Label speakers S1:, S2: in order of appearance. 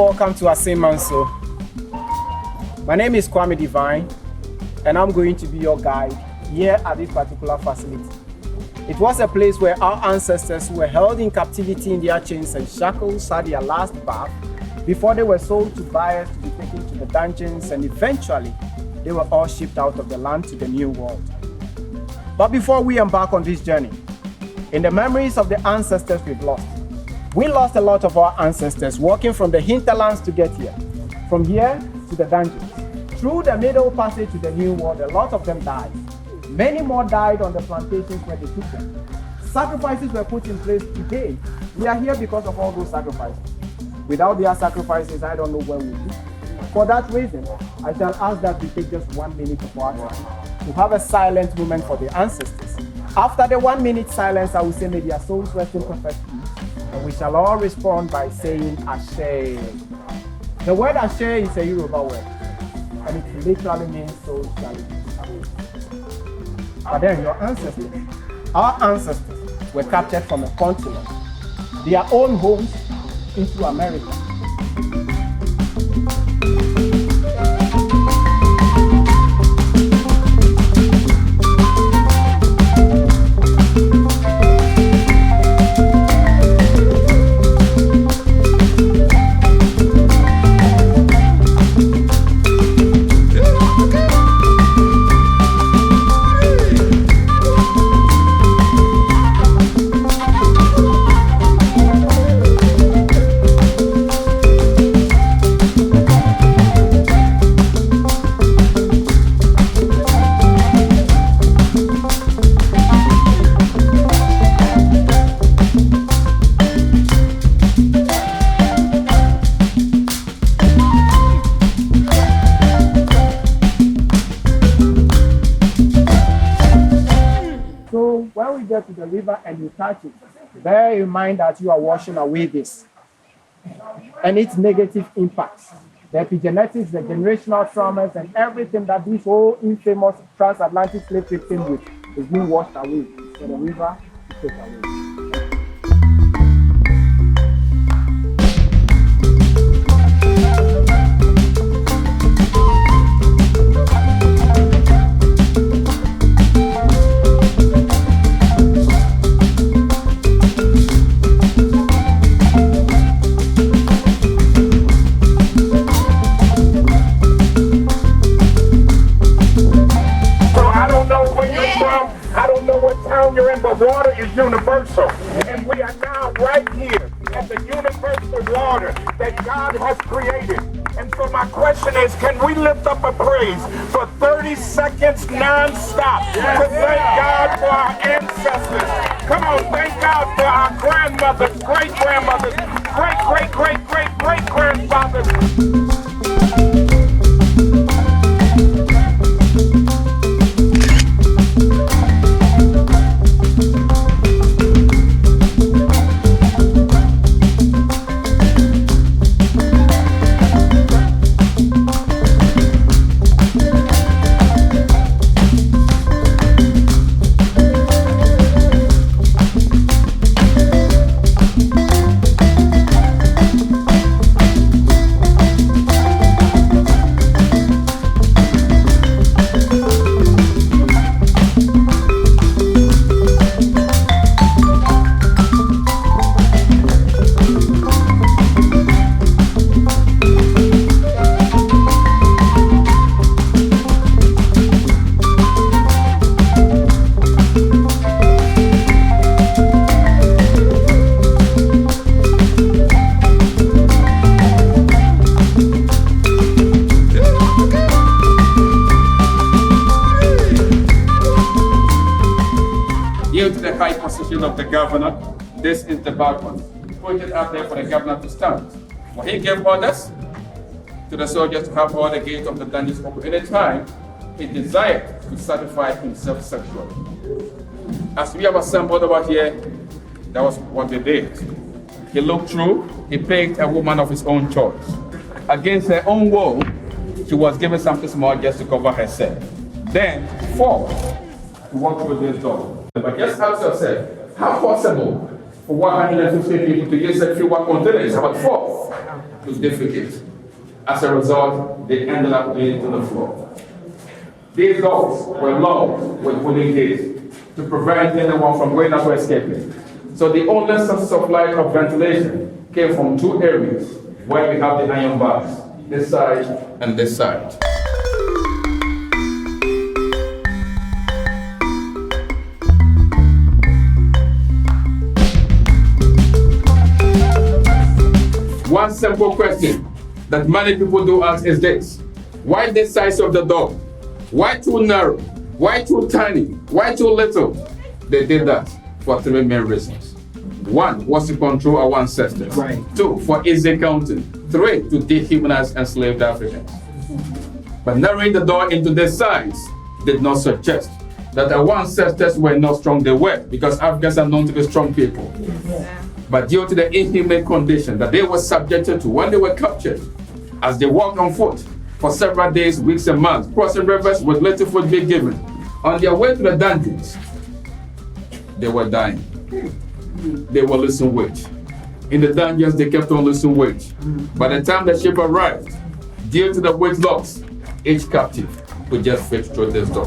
S1: welcome to Asemanso. My name is Kwame Divine, and I'm going to be your guide here at this particular facility. It was a place where our ancestors who were held in captivity in their chains and shackles had their last bath before they were sold to buyers to be taken to the dungeons, and eventually they were all shipped out of the land to the new world. But before we embark on this journey, in the memories of the ancestors we've lost, we lost a lot of our ancestors walking from the hinterlands to get here, from here to the dungeons. Through the middle passage to the new world, a lot of them died. Many more died on the plantations where they took them. Sacrifices were put in place today. We are here because of all those sacrifices. Without their sacrifices, I don't know where we'll be. For that reason, I shall ask that we take just 1 minute of our time to have a silent moment for the ancestors. After the 1 minute silence, I will say, may their souls rest in perfect peace. And we shall all respond by saying Ashe. The word Ashe is a Yoruba word, and it literally means so shall it be. But then your ancestors, our ancestors, were captured from a continent, their own homes, into America. To the river and you touch it, bear in mind that you are washing away this and its negative impacts, the epigenetics, the generational traumas, and everything that this whole infamous transatlantic slave system with is being washed away for the river to take away.
S2: Water is universal, and we are now right here at the universal water that God has created. And so my question is, can we lift up a praise for 30 seconds non-stop to thank God for our ancestors? Come on, thank God for our grandmothers, great-grandmothers, great-great-great-great-great-grandfathers. Of the governor, this is the balcony. Put it out there for the governor to stand. When he gave orders to the soldiers to have all the gates of the dungeons open any time, he desired to satisfy himself sexually. As we have assembled over here, that was what they did. He looked through, he picked a woman of his own choice. Against her own will, she was given something small just to cover herself. Then, forward, to walk through this door. But just ask yourself, how possible for 150 people to use a few containers, about 4 to defecate. As a result, they ended up bleeding to the floor. These doors were locked with wooden gates to prevent anyone from going out or escaping. So the only sources of light of ventilation came from 2 areas where we have the iron bars, this side and this side. One simple question that many people do ask is this: why this size of the door? Why too narrow? Why too tiny? Why too little? They did that for 3 main reasons. 1 was to control our ancestors.
S1: Right.
S2: 2, for easy counting. 3, to dehumanize enslaved Africans. But narrowing the door into this size did not suggest that our ancestors were not strong. They were, because Africans are known to be strong people. But due to the inhumane condition that they were subjected to when they were captured, as they walked on foot for several days, weeks, and months, crossing rivers with little food being given, on their way to the dungeons, they were dying. They were losing weight. In the dungeons, they kept on losing weight. By the time the ship arrived, due to the weight loss, each captive could just fit through this door.